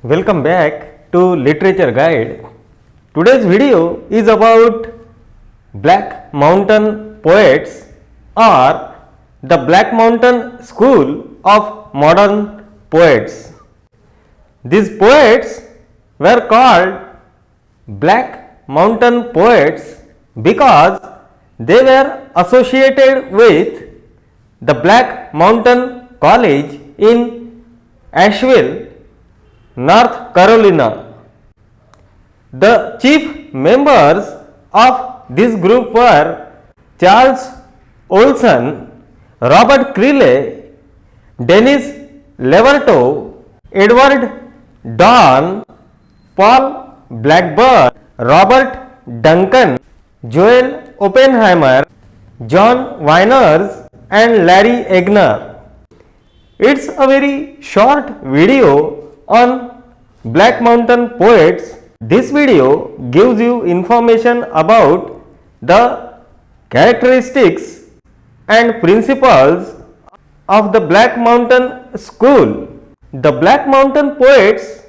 Welcome back to Literature Guide. Today's video is about Black Mountain poets or the Black Mountain School of modern poets. These poets were called Black Mountain poets because they were associated with the Black Mountain College in Asheville, North Carolina. The chief members of this group were Charles Olson, Robert Creeley, Dennis Levertov, Edward Don, Paul Blackburn, Robert Duncan, Joel Oppenheimer, John Wyners, and Larry Egner. It's a very short video on Black Mountain poets. This video gives you information about the characteristics and principles of the Black Mountain School. The Black Mountain poets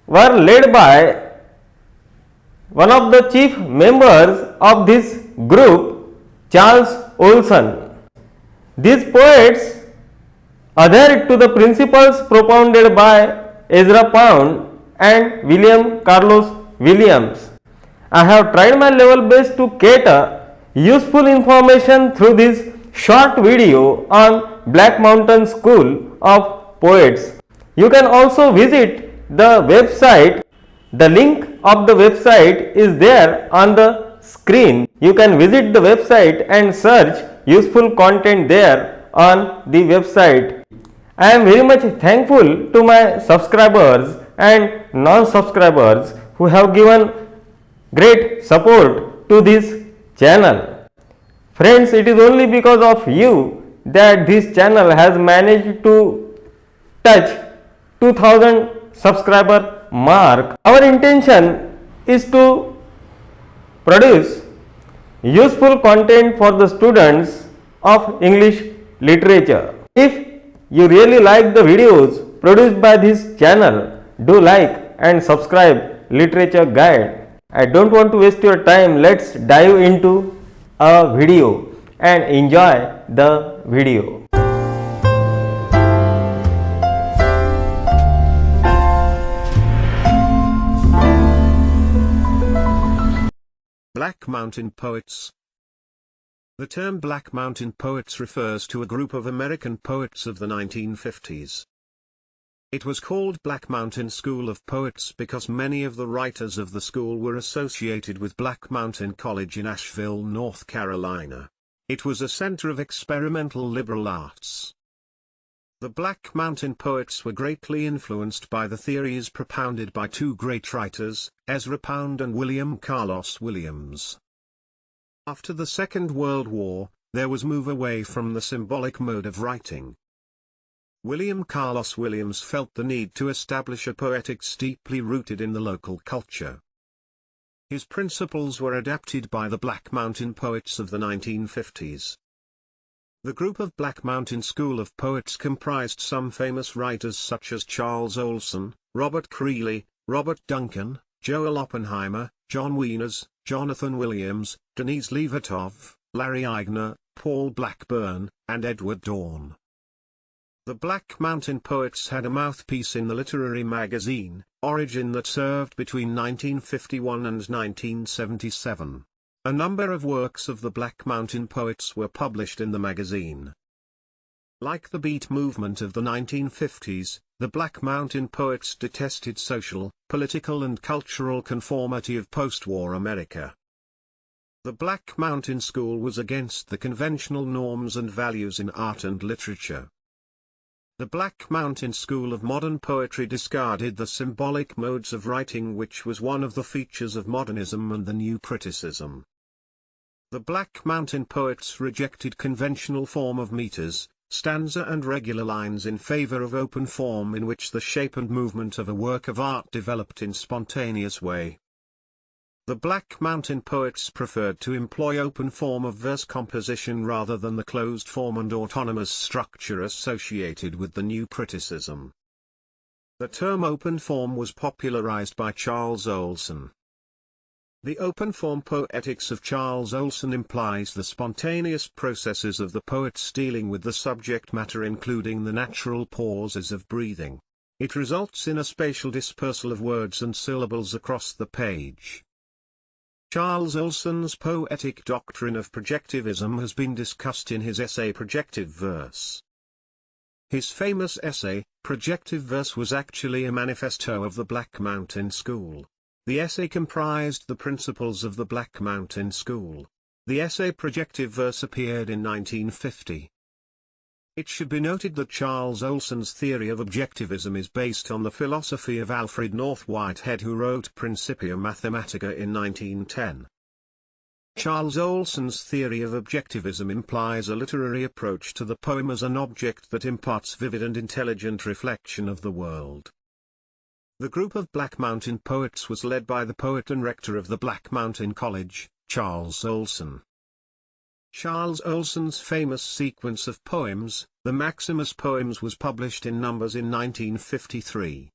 were led by one of the chief members of this group, Charles Olson. These poets adhered to the principles propounded by Ezra Pound and William Carlos Williams. I have tried my level best to cater useful information through this short video on Black Mountain School of Poets. You can also visit the website. The link of the website is there on the screen. You can visit the website and search useful content there on the website. I am very much thankful to my subscribers and non-subscribers who have given great support to this channel. Friends, it is only because of you that this channel has managed to touch 2000 subscriber mark. Our intention is to produce useful content for the students of English literature. If you really like the videos produced by this channel, do like and subscribe Literature Guide. I don't want to waste your time. Let's dive into a video and enjoy the video. Black Mountain Poets. The term Black Mountain Poets refers to a group of American poets of the 1950s. It was called Black Mountain School of Poets because many of the writers of the school were associated with Black Mountain College in Asheville, North Carolina. It was a center of experimental liberal arts. The Black Mountain Poets were greatly influenced by the theories propounded by two great writers, Ezra Pound and William Carlos Williams. After the Second World War, there was move away from the symbolic mode of writing. William Carlos Williams felt the need to establish a poetics deeply rooted in the local culture. His principles were adapted by the Black Mountain Poets of the 1950s. The group of Black Mountain School of Poets comprised some famous writers such as Charles Olson, Robert Creeley, Robert Duncan, Joel Oppenheimer, John Wyners, Jonathan Williams, Denise Levertov, Larry Eigner, Paul Blackburn, and Edward Dorn. The Black Mountain Poets had a mouthpiece in the literary magazine, Origin, that served between 1951 and 1977. A number of works of the Black Mountain Poets were published in the magazine. Like the Beat movement of the 1950s, the Black Mountain Poets detested social, political and cultural conformity of post-war America. The Black Mountain School was against the conventional norms and values in art and literature. The Black Mountain School of modern poetry discarded the symbolic modes of writing, which was one of the features of modernism and the new criticism. The Black Mountain Poets rejected conventional form of meters, stanza and regular lines in favor of open form in which the shape and movement of a work of art developed in spontaneous way. The Black Mountain Poets preferred to employ open form of verse composition rather than the closed form and autonomous structure associated with the new criticism. The term open form was popularized by Charles Olson. The open form poetics of Charles Olson implies the spontaneous processes of the poets dealing with the subject matter, including the natural pauses of breathing. It results in a spatial dispersal of words and syllables across the page. Charles Olson's poetic doctrine of projectivism has been discussed in his essay Projective Verse. His famous essay, Projective Verse, was actually a manifesto of the Black Mountain School. The essay comprised the principles of the Black Mountain School. The essay Projective Verse appeared in 1950. It should be noted that Charles Olson's theory of objectivism is based on the philosophy of Alfred North Whitehead, who wrote Principia Mathematica in 1910. Charles Olson's theory of objectivism implies a literary approach to the poem as an object that imparts vivid and intelligent reflection of the world. The group of Black Mountain poets was led by the poet and rector of the Black Mountain College, Charles Olson. Charles Olson's famous sequence of poems, the Maximus Poems, was published in numbers in 1953.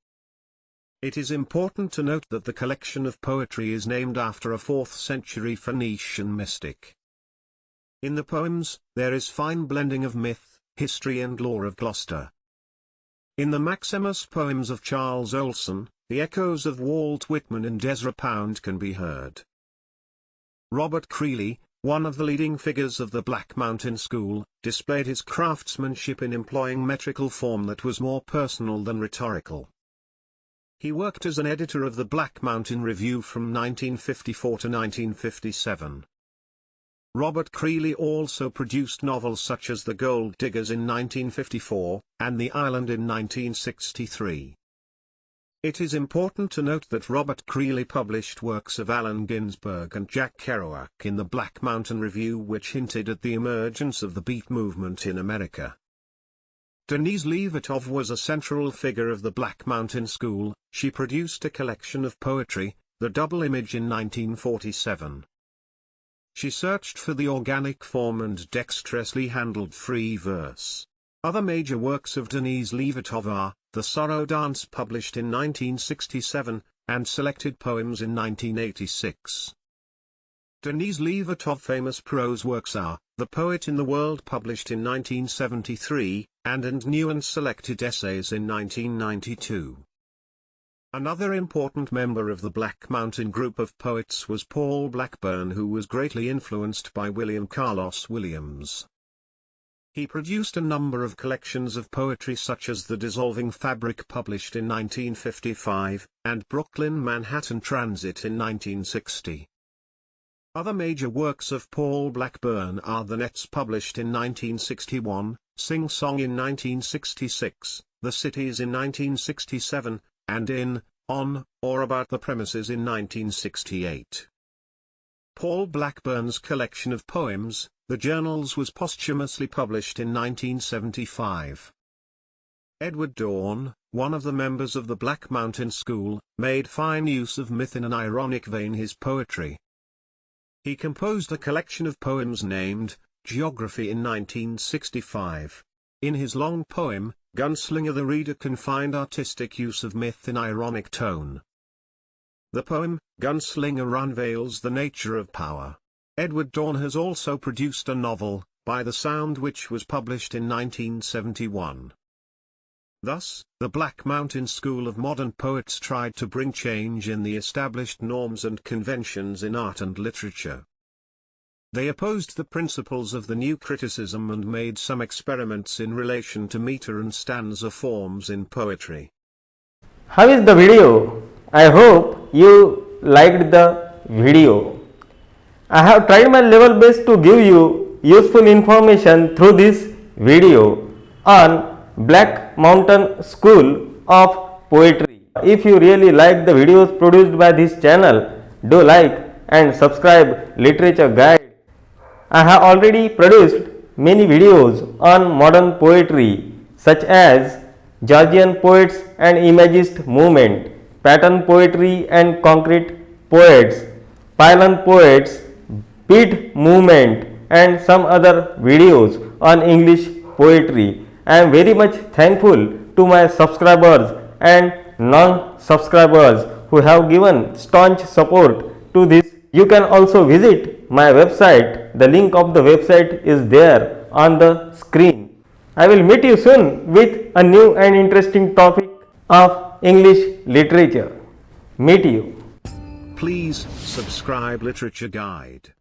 It is important to note that the collection of poetry is named after a 4th-century Phoenician mystic. In the poems, there is fine blending of myth, history and lore of Gloucester. In the Maximus Poems of Charles Olson, the echoes of Walt Whitman and Ezra Pound can be heard. Robert Creeley, one of the leading figures of the Black Mountain School, displayed his craftsmanship in employing metrical form that was more personal than rhetorical. He worked as an editor of the Black Mountain Review from 1954 to 1957. Robert Creeley also produced novels such as The Gold Diggers in 1954, and The Island in 1963. It is important to note that Robert Creeley published works of Allen Ginsberg and Jack Kerouac in the Black Mountain Review, which hinted at the emergence of the beat movement in America. Denise Levertov was a central figure of the Black Mountain School. She produced a collection of poetry, The Double Image, in 1947. She searched for the organic form and dexterously handled free verse. Other major works of Denise Levertov are The Sorrow Dance, published in 1967, and Selected Poems in 1986. Denise Levertov's famous prose works are The Poet in the World, published in 1973, and New and Selected Essays in 1992. Another important member of the Black Mountain group of poets was Paul Blackburn, who was greatly influenced by William Carlos Williams. He produced a number of collections of poetry such as The Dissolving Fabric, published in 1955, and Brooklyn-Manhattan Transit in 1960. Other major works of Paul Blackburn are The Nets, published in 1961, Sing Song in 1966, The Cities in 1967, and In, On, or About the Premises in 1968. Paul Blackburn's collection of poems, The Journals, was posthumously published in 1975. Edward Dorn, one of the members of the Black Mountain School, made fine use of myth in an ironic vein in his poetry. He composed a collection of poems named Geography in 1965. In his long poem, Gunslinger, the reader can find artistic use of myth in ironic tone. The poem, Gunslinger, unveils the nature of power. Edward Dorn has also produced a novel, By the Sound, which was published in 1971. Thus, the Black Mountain School of modern poets tried to bring change in the established norms and conventions in art and literature. They opposed the principles of the new criticism and made some experiments in relation to meter and stanza forms in poetry. How is the video? I hope you liked the video. I have tried my level best to give you useful information through this video on Black Mountain School of Poetry. If you really like the videos produced by this channel, do like and subscribe Literature Guide. I have already produced many videos on modern poetry such as Georgian poets and Imagist movement, pattern poetry and concrete poets, pylon poets, beat movement, and some other videos on English poetry. I am very much thankful to my subscribers and non-subscribers who have given staunch support to this. You can also visit my website. The link of the website is there on the screen. I will meet you soon with a new and interesting topic of English literature. Meet you. Please subscribe Literature Guide.